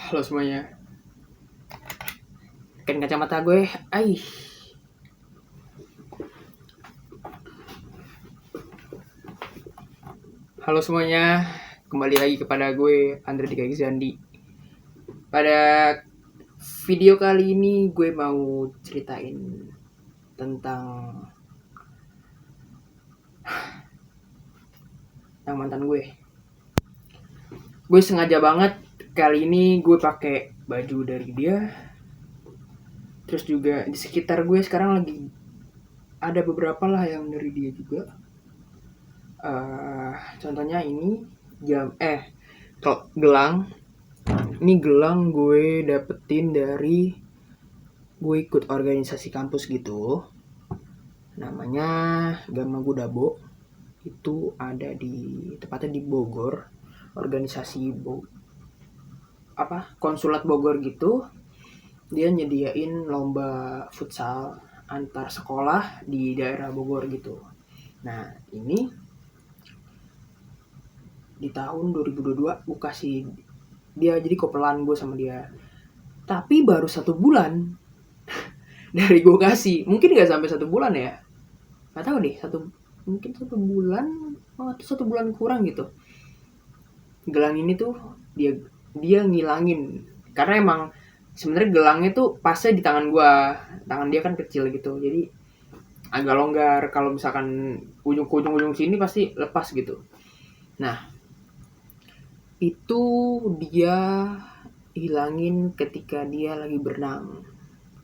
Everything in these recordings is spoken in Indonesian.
Halo semuanya. Pakai kacamata gue. Halo semuanya. Kembali lagi kepada gue Andre Dika Gizandi. Pada video kali ini gue mau ceritain tentang mantan gue. Gue sengaja banget kali ini gue pakai baju dari dia. Terus juga di sekitar gue sekarang lagi ada beberapa lah yang dari dia juga. Contohnya ini gelang. Ini gelang gue dapetin dari gue ikut organisasi kampus gitu. Namanya Gama Gudabo. Itu ada tepatnya di Bogor. Organisasi konsulat Bogor gitu. Dia nyediain lomba futsal antar sekolah di daerah Bogor gitu. Nah, ini di tahun 2022 gue kasih dia, jadi kopelan gue sama dia. Tapi baru 1 bulan dari gue kasih. Mungkin gak sampai 1 bulan ya, gak tahu deh, mungkin 1 bulan atau 1 bulan kurang gitu. Gelang ini tuh dia ngilangin, karena emang sebenarnya gelangnya tuh pasnya di tangan gue. Tangan dia kan kecil gitu, jadi agak longgar. Kalau misalkan ujung sini pasti lepas gitu. Nah, itu dia hilangin ketika dia lagi berenang.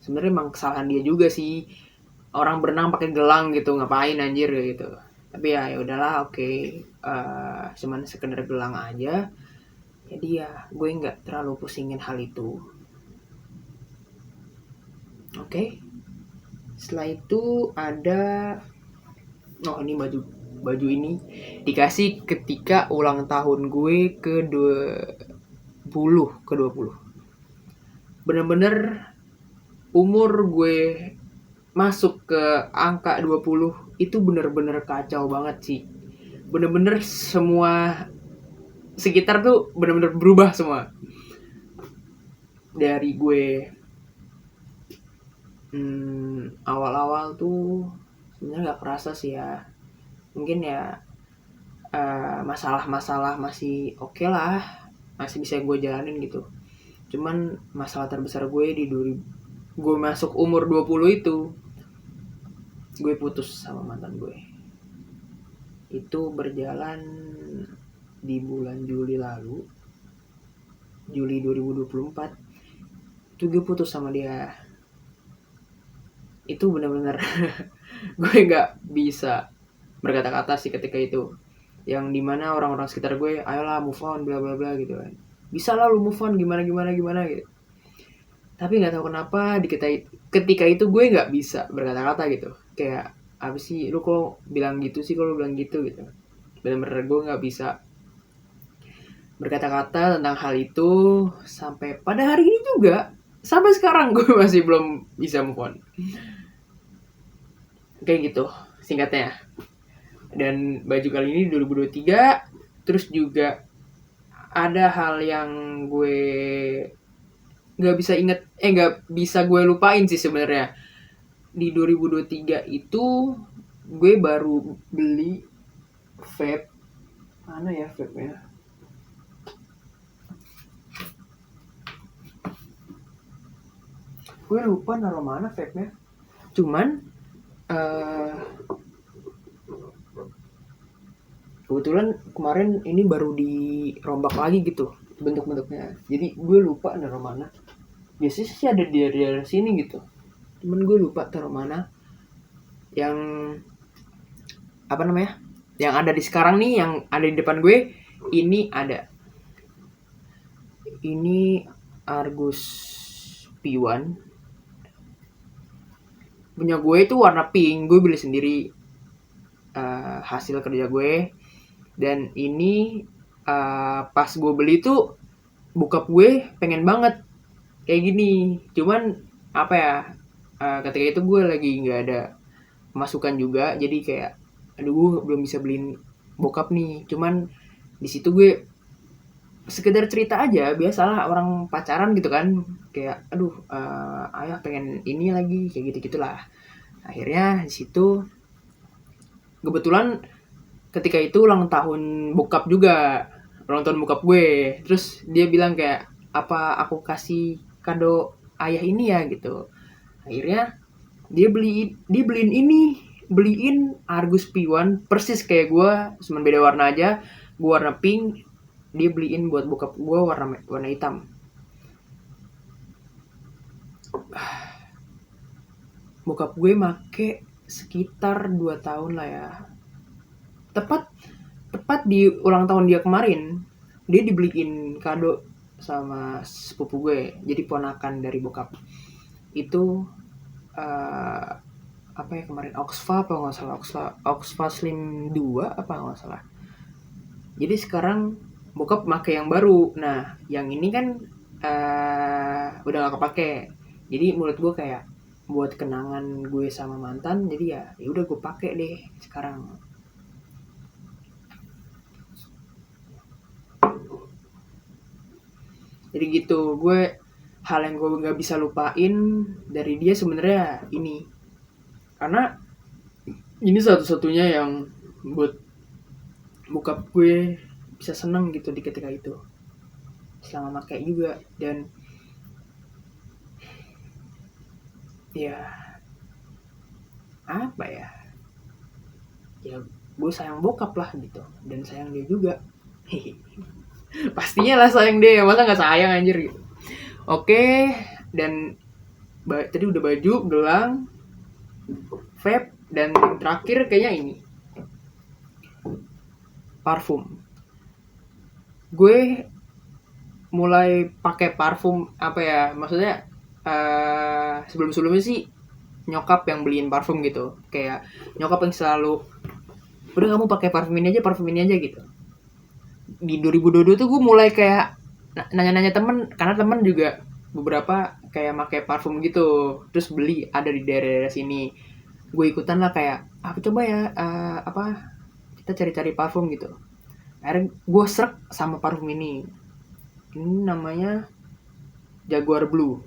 Sebenarnya emang kesalahan dia juga sih. Orang berenang pakai gelang gitu, ngapain anjir gitu. Tapi ya udahlah, oke. Cuman sekedar gelang aja. Jadi ya gue nggak terlalu pusingin hal itu. Oke. Setelah itu ada ini baju ini dikasih ketika ulang tahun gue ke 20. Bener-bener umur gue masuk ke angka 20 itu bener-bener kacau banget sih. Bener-bener semua sekitar tuh bener-bener berubah semua. Dari gue awal-awal tuh sebenarnya nggak kerasa sih ya. Mungkin ya masalah-masalah masih oke lah, masih bisa gue jalanin gitu. Cuman masalah terbesar gue gue masuk umur 20 itu, gue putus sama mantan gue. Itu berjalan di bulan Juli lalu, Juli 2024. Itu gue putus sama dia. Itu benar-benar gue nggak bisa berkata-kata sih ketika itu. Yang dimana orang-orang sekitar gue, ayolah move on, bla bla bla gitu kan. Bisa lah lu move on, gimana gitu. Tapi nggak tahu kenapa ketika itu gue nggak bisa berkata-kata gitu. Kayak apa sih, lu kok bilang gitu sih, kalau bilang gitu. Bener-bener gue nggak bisa berkata-kata tentang hal itu sampai pada hari ini juga. Sampai sekarang gue masih belum bisa move on. Kayak gitu singkatnya. Dan baju kali ini 2023. Terus juga ada hal yang gue nggak bisa gue lupain sih sebenarnya. Di 2023 itu gue baru beli vape. Mana ya vape-nya? Gue lupa naruh mana vape-nya. Cuman kebetulan kemarin ini baru dirombak lagi gitu bentuk-bentuknya. Jadi gue lupa naruh mana. Biasanya sih ada di daerah sini gitu. Cuman gue lupa taruh mana. Yang yang ada di sekarang nih, yang ada di depan gue ini ada. Ini Argus P1 punya gue, itu warna pink. Gue beli sendiri, hasil kerja gue. Dan ini pas gue beli tuh bokap gue pengen banget kayak gini. Cuman ketika itu gue lagi nggak ada masukan juga, jadi kayak aduh gue belum bisa beliin bokap nih. Cuman di situ gue sekedar cerita aja, biasalah orang pacaran gitu kan, kayak aduh ayah pengen ini lagi, kayak gitu gitulah. Akhirnya di situ kebetulan ketika itu ulang tahun bokap juga, ulang tahun bokap gue. Terus dia bilang kayak, apa aku kasih kado ayah ini ya gitu. Akhirnya beliin Argus P1 persis kayak gue, cuma beda warna aja. Gue warna pink, dia beliin buat bokap gue warna warna hitam. Bokap gue make sekitar 2 tahun lah ya. Tepat tepat di ulang tahun dia kemarin, dia dibeliin kado sama sepupu gue, jadi ponakan dari bokap. Itu uh, apa ya kemarin, Oxfa apa nggak salah, Oxfa Slim 2 apa nggak salah. Jadi sekarang bokap make yang baru. Nah yang ini kan udah gak kepake. Jadi menurut gue kayak buat kenangan gue sama mantan, jadi ya udah gue pakai deh sekarang. Jadi gitu, hal yang gue nggak bisa lupain dari dia sebenarnya ini, karena ini satu-satunya yang buat bokap gue bisa seneng gitu di ketika itu, selama pakai juga. Dan ya apa ya, ya gue sayang bokap lah gitu, dan sayang dia juga. Pastinya lah sayang dia, masa nggak sayang anjir gitu. Oke, dan tadi udah baju, gelang, vape, dan terakhir kayaknya ini parfum. Gue mulai pakai parfum apa ya, maksudnya sebelum-sebelumnya sih nyokap yang beliin parfum gitu, kayak nyokap yang selalu udah kamu pakai parfum ini aja gitu. Di 2022 tuh gue mulai kayak nanya-nanya temen, karena temen juga beberapa kayak pakai parfum gitu, terus beli ada di daerah sini. Gue ikutan lah kayak apa coba ya, apa kita cari-cari parfum gitu. Akhirnya gue serak sama parfum ini namanya Jaguar Blue.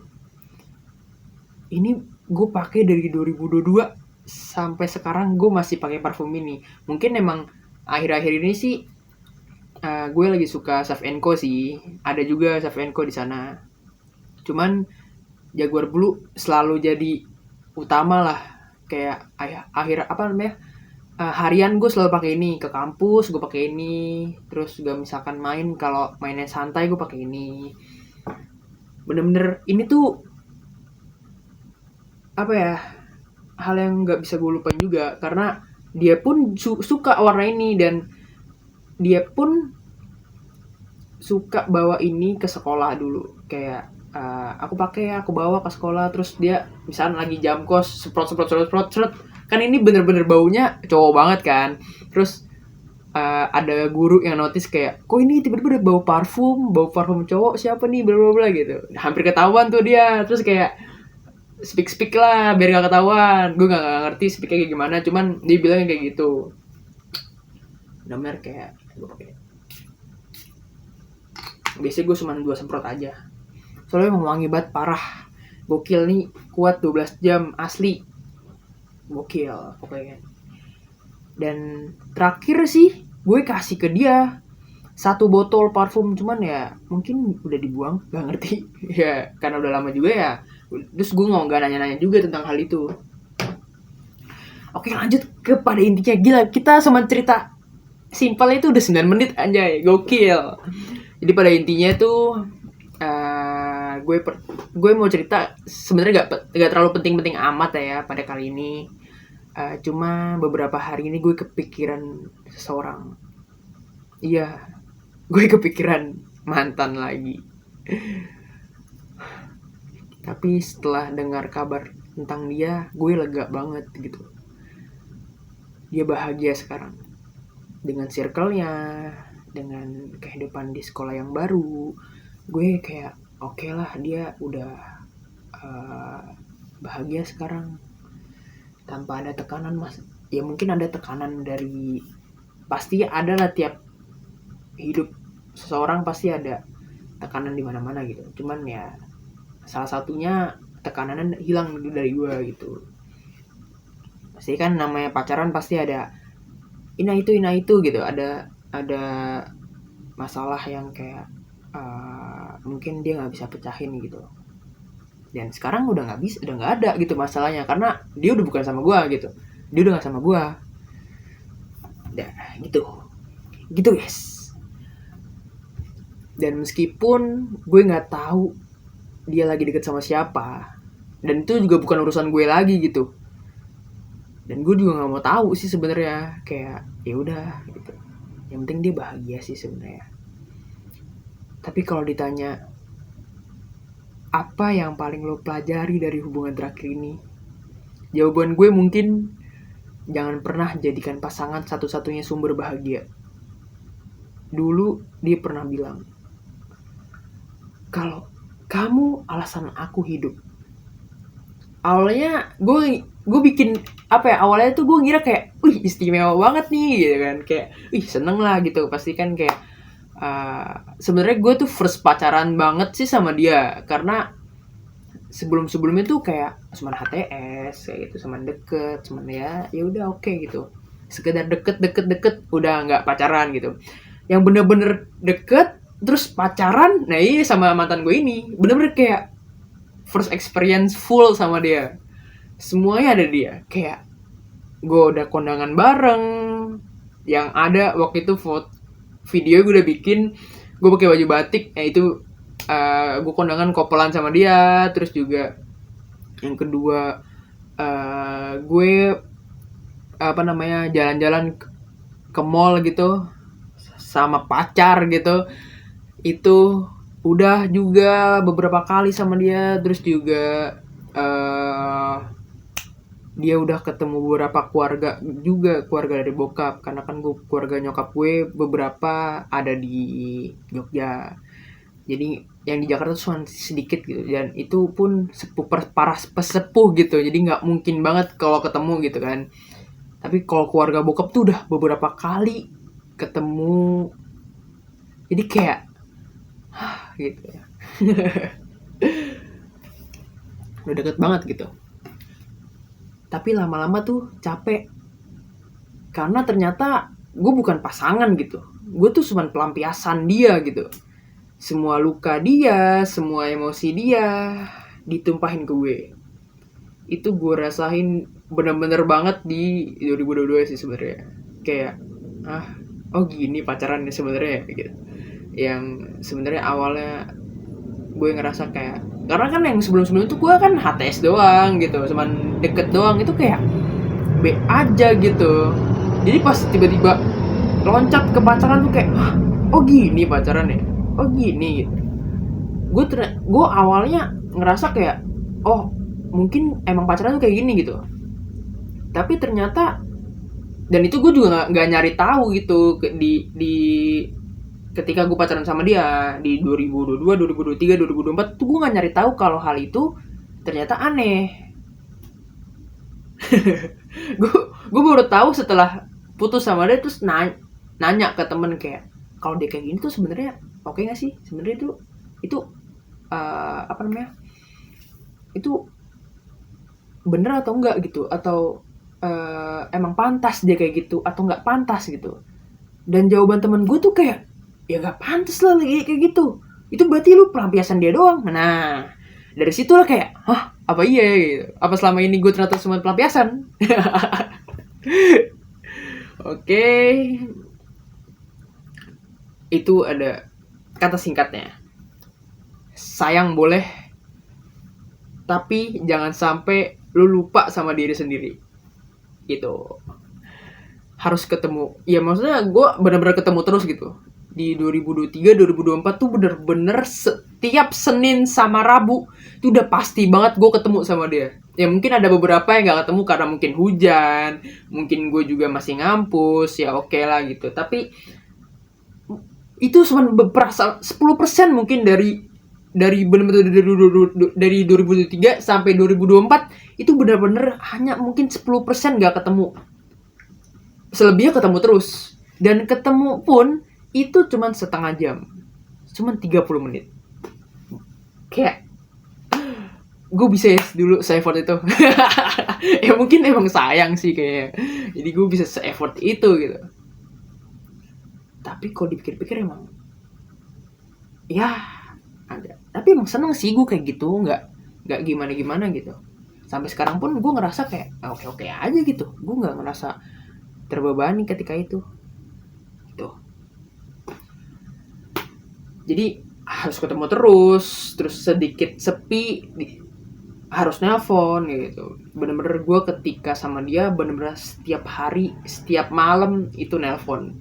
Ini gue pakai dari 2022 sampai sekarang, gue masih pakai parfum ini. Mungkin emang akhir-akhir ini sih gue lagi suka Saf & Co sih, ada juga Saf & Co di sana. Cuman Jaguar Blue selalu jadi utama lah, kayak akhir apa namanya, harian gue selalu pakai ini, ke kampus gue pakai ini, terus juga misalkan kalau mainnya santai gue pakai ini. Bener-bener ini tuh apa ya, hal yang nggak bisa gue lupain juga, karena dia pun suka warna ini, dan dia pun suka bawa ini ke sekolah dulu. Kayak aku pakai, aku bawa ke sekolah, terus dia misalnya lagi jam kos semprot kan, ini bener-bener baunya cowok banget kan. Terus ada guru yang notice kayak, kok ini tiba-tiba bau parfum cowok, siapa nih, bla bla bla gitu. Hampir ketahuan tuh dia. Terus kayak speak lah biar gak ketahuan. Gue gak ngerti speaknya kayak gimana, cuman dia bilangnya kayak gitu. Bener kayak gue pakai, biasanya gue cuma 2 semprot aja, soalnya emang wangi banget parah, gokil nih, kuat 12 jam asli, gokil pokoknya. Dan terakhir sih gue kasih ke dia 1 botol parfum, cuman ya mungkin udah dibuang, gak ngerti. Ya karena udah lama juga ya. Terus gue gak nanya-nanya juga tentang hal itu. Oke, lanjut kepada intinya. Gila, kita sama cerita simpel itu udah 9 menit anjay, gokil. Jadi pada intinya tuh gue mau cerita sebenarnya gak terlalu penting-penting amat ya pada kali ini. Cuma beberapa hari ini gue kepikiran seseorang. Iya, gue kepikiran mantan lagi. Tapi setelah dengar kabar tentang dia, gue lega banget gitu. Dia bahagia sekarang dengan circle-nya, dengan kehidupan di sekolah yang baru. Gue kayak oke lah, dia udah bahagia sekarang tanpa ada tekanan, mas. Ya mungkin ada tekanan dari, pasti ada lah, tiap hidup seseorang pasti ada tekanan di mana-mana gitu. Cuman ya salah satunya tekanannya hilang dari gue gitu. Pasti kan namanya pacaran pasti ada ina itu gitu. Ada masalah yang kayak mungkin dia nggak bisa pecahin gitu. Dan sekarang udah nggak ada gitu masalahnya karena dia udah bukan sama gue gitu. Dia udah nggak sama gue. Udah gitu guys. Dan meskipun gue nggak tahu dia lagi deket sama siapa, dan itu juga bukan urusan gue lagi gitu, dan gue juga nggak mau tahu sih sebenarnya, kayak ya udah gitu, yang penting dia bahagia sih sebenarnya. Tapi kalau ditanya apa yang paling lo pelajari dari hubungan terakhir ini, jawaban gue mungkin jangan pernah jadikan pasangan satu-satunya sumber bahagia. Dulu dia pernah bilang, kalau kamu alasan aku hidup. Awalnya gue bikin apa ya, awalnya tuh gue ngira kayak istimewa banget nih gitu kan, kayak seneng lah gitu, pasti kan kayak sebenarnya gue tuh first pacaran banget sih sama dia, karena sebelumnya tuh kayak cuman HTS kayak gitu, cuman deket, cuman ya udah oke gitu, sekedar deket udah nggak pacaran gitu. Yang bener-bener deket terus pacaran, nah iya sama mantan gue ini bener-bener kayak first experience full sama dia, semuanya ada dia. Kayak gue udah kondangan bareng, yang ada waktu itu video gue udah bikin, gue pakai baju batik, itu gue kondangan kopelan sama dia. Terus juga yang kedua gue jalan-jalan ke mall gitu sama pacar gitu, itu udah juga beberapa kali sama dia. Terus juga dia udah ketemu beberapa keluarga juga, keluarga dari bokap, karena kan keluarga nyokap gue beberapa ada di Jogja, jadi yang di Jakarta tuh cuma sedikit gitu, dan itu pun para pesepuh gitu, jadi nggak mungkin banget kalau ketemu gitu kan. Tapi kalau keluarga bokap tuh udah beberapa kali ketemu, jadi kayak gitu ya. Udah deket banget gitu. Tapi lama-lama tuh capek, karena ternyata gue bukan pasangan gitu, gue tuh cuma pelampiasan dia gitu. Semua luka dia, semua emosi dia ditumpahin ke gue. Itu gue rasain bener-bener banget di 2022 sih sebenarnya. Kayak gini pacarannya sebenarnya gitu. Yang sebenarnya awalnya gue ngerasa kayak, karena kan yang sebelum-sebelum itu gue kan HTS doang gitu, cuman deket doang, itu kayak B aja gitu. Jadi pas tiba-tiba loncat ke pacaran tuh kayak gini pacaran ya, gini gitu. Gue awalnya ngerasa kayak mungkin emang pacaran tuh kayak gini gitu. Tapi ternyata, dan itu gue juga nggak nyari tahu gitu di ketika gue pacaran sama dia di 2022, 2023, 2024 tuh gue nggak nyari tahu kalau hal itu ternyata aneh. gue baru tahu setelah putus sama dia, terus nanya ke temen kayak, kalau dia kayak gini tuh sebenarnya oke nggak sih sebenarnya, itu itu bener atau enggak gitu, atau emang pantas dia kayak gitu atau nggak pantas gitu. Dan jawaban temen gue tuh kayak, ya nggak pantas lah lagi kayak gitu, itu berarti lu pelampiasan dia doang. Nah dari situ lah kayak, apa iya gitu, apa selama ini gue ternyata cuma pelampiasan. Oke. Itu ada kata singkatnya, sayang boleh, tapi jangan sampai lu lupa sama diri sendiri gitu. Harus ketemu, ya maksudnya gue benar-benar ketemu terus gitu. Di 2023, 2024 tuh bener-bener setiap Senin sama Rabu itu udah pasti banget gue ketemu sama dia. Ya mungkin ada beberapa yang gak ketemu karena mungkin hujan, mungkin gue juga masih ngampus, ya oke lah gitu. Tapi itu cuma berasa 10% mungkin dari benar-benar dari 2023 sampai 2024 itu benar-benar hanya mungkin 10% gak ketemu. Selebihnya ketemu terus. Dan ketemu pun Itu cuman setengah jam, cuman 30 menit. Kayak gue bisa ya dulu se-effort itu. Ya mungkin emang sayang sih kayak, jadi gue bisa se-effort itu gitu. Tapi kalau dipikir-pikir emang ya ada, tapi emang seneng sih gue kayak gitu, nggak gimana-gimana gitu. Sampai sekarang pun gue ngerasa kayak oke-oke aja gitu, gue nggak ngerasa terbebani ketika itu gitu. Jadi harus ketemu terus sedikit sepi harus nelpon gitu. Bener-bener gue ketika sama dia bener-bener setiap hari, setiap malam itu nelpon.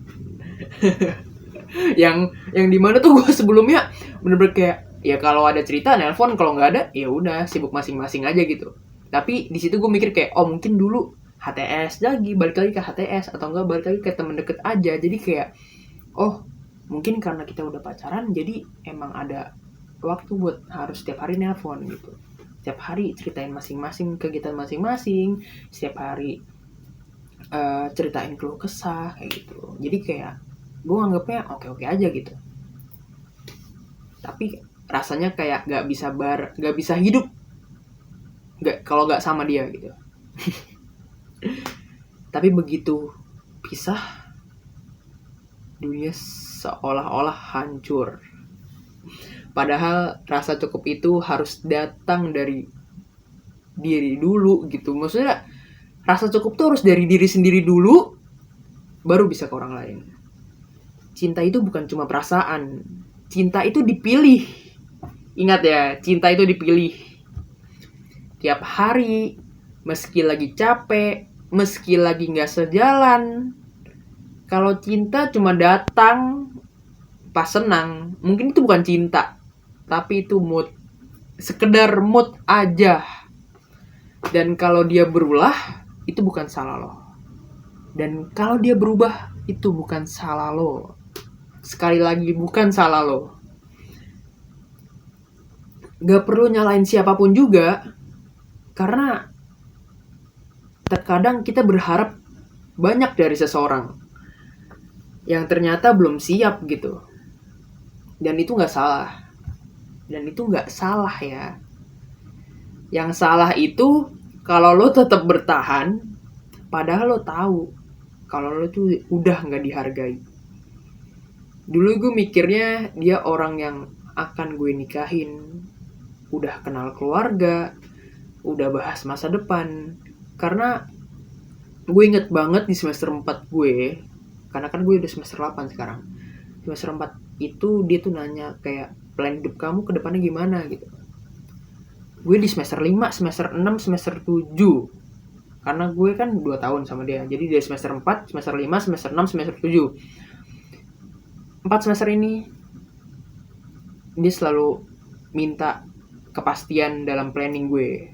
yang dimana tuh gue sebelumnya bener-bener kayak ya kalau ada cerita nelpon, kalau nggak ada ya udah sibuk masing-masing aja gitu. Tapi di situ gue mikir kayak oh mungkin dulu HTS lagi, balik lagi ke HTS, atau enggak balik lagi ke temen deket aja. Jadi kayak oh mungkin karena kita udah pacaran jadi emang ada waktu buat harus setiap hari nelpon gitu, setiap hari ceritain masing-masing kegiatan masing-masing, setiap hari ceritain keluh kesah kayak gitu. Jadi kayak gue anggapnya oke-oke aja gitu. Tapi rasanya kayak nggak bisa hidup nggak kalau nggak sama dia gitu. Tapi begitu pisah, dunia seolah-olah hancur. Padahal rasa cukup itu harus datang dari diri dulu gitu. Maksudnya rasa cukup tuh harus dari diri sendiri dulu, baru bisa ke orang lain. Cinta itu bukan cuma perasaan. Cinta itu dipilih. Ingat ya, cinta itu dipilih. Tiap hari, meski lagi capek, meski lagi gak sejalan. Kalau cinta cuma datang pas senang, mungkin itu bukan cinta. Tapi itu mood. Sekedar mood aja. Dan kalau dia berulah, itu bukan salah lo. Dan kalau dia berubah, itu bukan salah lo. Sekali lagi, bukan salah lo. Gak perlu nyalain siapapun juga, karena terkadang kita berharap banyak dari seseorang yang ternyata belum siap gitu. Dan itu gak salah. Dan itu gak salah ya. Yang salah itu kalau lo tetap bertahan, padahal lo tahu kalau lo tuh udah gak dihargai. Dulu gue mikirnya dia orang yang akan gue nikahin, udah kenal keluarga, udah bahas masa depan. Karena gue inget banget di semester 4 gue, karena kan gue udah semester 8 sekarang. Semester 4 itu dia tuh nanya kayak plan hidup kamu ke depannya gimana gitu. Gue di semester 5, semester 6, semester 7. Karena gue kan 2 tahun sama dia. Jadi dari semester 4, semester 5, semester 6, semester 7. 4 semester ini dia selalu minta kepastian dalam planning gue.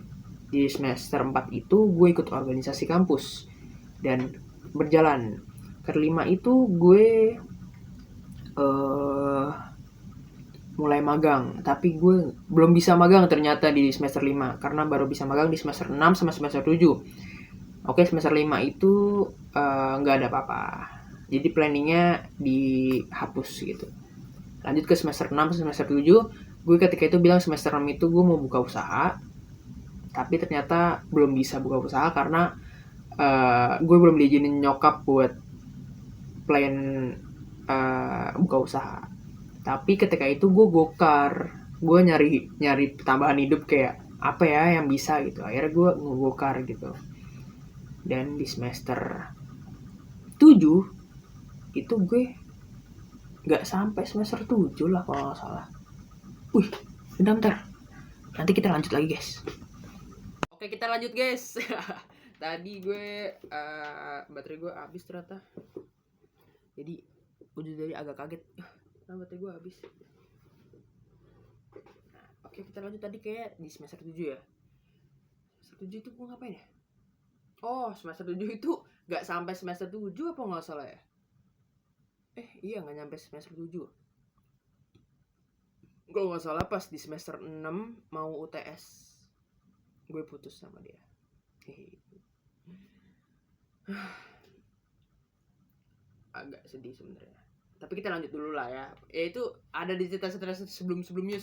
Di semester 4 itu gue ikut organisasi kampus dan berjalan. Kelima itu gue mulai magang, tapi gue belum bisa magang ternyata di semester 5 karena baru bisa magang di semester 6 sama semester 7. Oke, semester 5 itu nggak ada apa-apa. Jadi planningnya dihapus gitu. Lanjut ke semester 6 semester 7, gue ketika itu bilang semester 6 itu gue mau buka usaha, tapi ternyata belum bisa buka usaha karena gue belum diizinin nyokap buat plan buka usaha. Tapi ketika itu gue gokar, gue nyari tambahan hidup kayak apa ya yang bisa gitu. Akhirnya gue ngegokar gitu. Dan di semester 7 itu gue nggak sampai semester 7 lah kalau nggak salah. Wih, bentar. Nanti kita lanjut lagi guys. Oke, kita lanjut guys. Tadi gue baterai gue habis ternyata. Jadi gue jadi agak kaget. Baterai gue habis. Nah, oke, kita lanjut tadi kayak di semester 7 ya. Semester 7 itu gue ngapain ya? Oh, semester 7 itu gak sampai semester 7 apa gak salah ya? Iya gak nyampe semester 7. Kalau gak salah pas di semester 6 mau UTS, gue putus sama dia. Agak sedih sebenarnya. Tapi kita lanjut dulu lah ya. Ya itu ada di cerita-cerita sebelumnya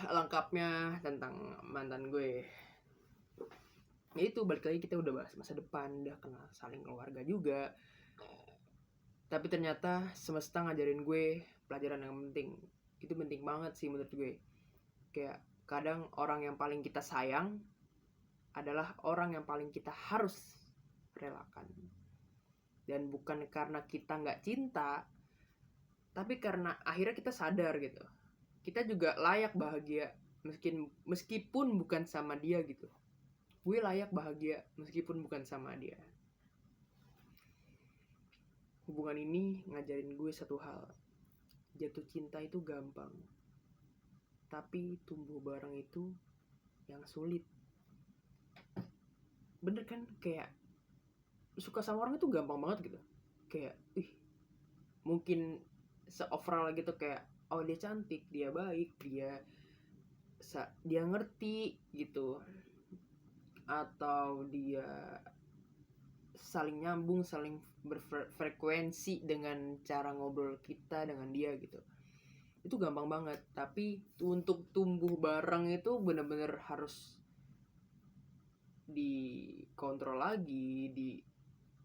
lengkapnya tentang mantan gue. Ya itu balik lagi, kita udah bahas masa depan, udah kenal saling keluarga juga. Tapi ternyata semesta ngajarin gue pelajaran yang penting. Itu penting banget sih menurut gue. Kayak kadang orang yang paling kita sayang adalah orang yang paling kita harus relakan. Dan bukan karena kita gak cinta, tapi karena akhirnya kita sadar gitu. Kita juga layak bahagia meskipun bukan sama dia gitu. Gue layak bahagia meskipun bukan sama dia. Hubungan ini ngajarin gue satu hal. Jatuh cinta itu gampang. Tapi tumbuh bareng itu yang sulit. Bener kan? Kayak suka sama orang itu gampang banget gitu. Kayak mungkin se-overall gitu, kayak oh dia cantik, dia baik, dia ngerti gitu. Atau dia saling nyambung, saling berfrekuensi dengan cara ngobrol kita dengan dia gitu. Itu gampang banget. Tapi untuk tumbuh bareng itu benar-benar harus dikontrol lagi,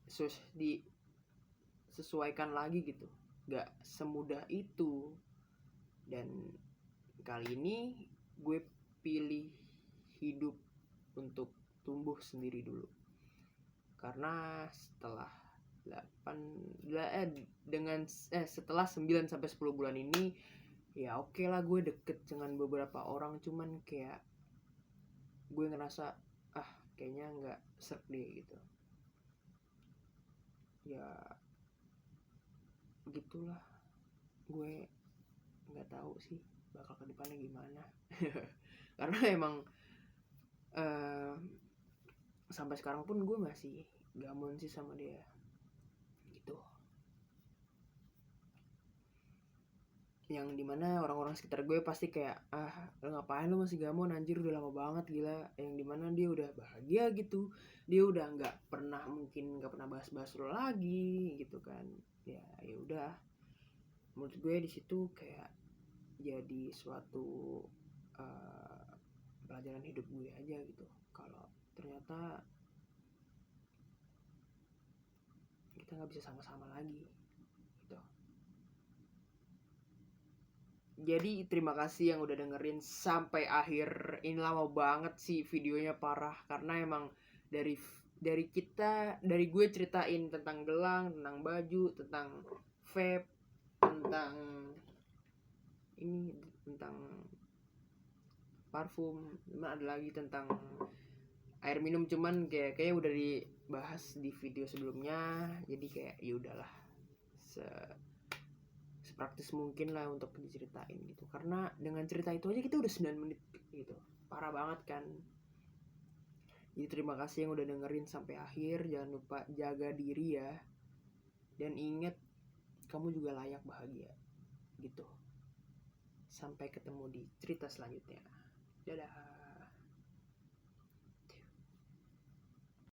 disesuaikan lagi gitu. Gak semudah itu. Dan kali ini gue pilih hidup untuk tumbuh sendiri dulu. Karena setelah setelah 9 sampai 10 bulan ini ya oke lah gue deket dengan beberapa orang, cuman kayak gue ngerasa kayaknya nggak serk deh gitu. Ya gitulah, gue nggak tahu sih bakal ke depannya gimana. Karena emang sampai sekarang pun gue masih gamon sih sama dia gitu. Yang dimana orang-orang sekitar gue pasti kayak lu ngapain lu masih gamon anjir, udah lama banget gila. Yang dimana dia udah bahagia gitu, dia udah nggak pernah bahas-bahas lo lagi gitu kan. Ya udah, menurut gue di situ kayak jadi suatu pelajaran hidup gue aja gitu. Kalau ternyata kita nggak bisa sama-sama lagi gitu. Jadi terima kasih yang udah dengerin sampai akhir. Ini lama banget sih videonya, parah. Karena emang dari gue ceritain tentang gelang, tentang baju, tentang vape, tentang parfum, ada lagi tentang air minum, cuman kayak udah dibahas di video sebelumnya. Jadi kayak ya udahlah, sepraktis mungkin lah untuk diceritain gitu. Karena dengan cerita itu aja kita udah 9 menit gitu. Parah banget kan. Jadi terima kasih yang udah dengerin sampai akhir. Jangan lupa jaga diri ya. Dan ingat, kamu juga layak bahagia gitu. Sampai ketemu di cerita selanjutnya. Dadah.